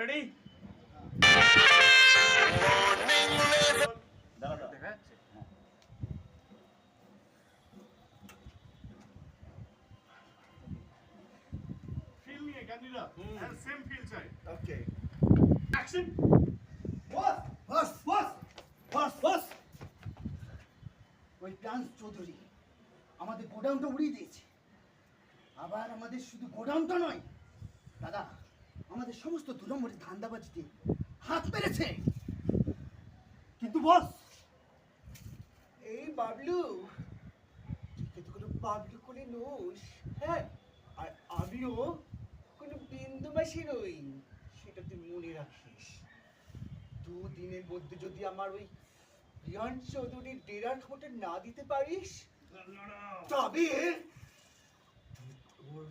Ready? দেখা যাচ্ছে? Feel নিয়ে ক্যান্ডিডা এন্ড সেম ফিল চাই। ওকে অ্যাকশন। বস বস বস বস বস ওই প্রান্স চৌধুরী আমাদের গোডাউনটা উড়িয়ে দিয়েছে। আবার আমাদের শুধু গোডাউনটা নয় দাদা, আমাদের সমস্ত দু নম্বরের ধান্দাবাজিতে হাত মেরেছে। কিন্তু বস, এই বাবলু তুই তো কোনো বাবলু করে নোস, হ্যাঁ, আর আমিও কোনো বিন্দুবাসী নই, সেটা তুই মনে রাখিস। দুদিনের মধ্যে যদি আমার ওই রিয়ান চৌধুরীর ডেরার খবরটা না দিতে পারিস তবে তোর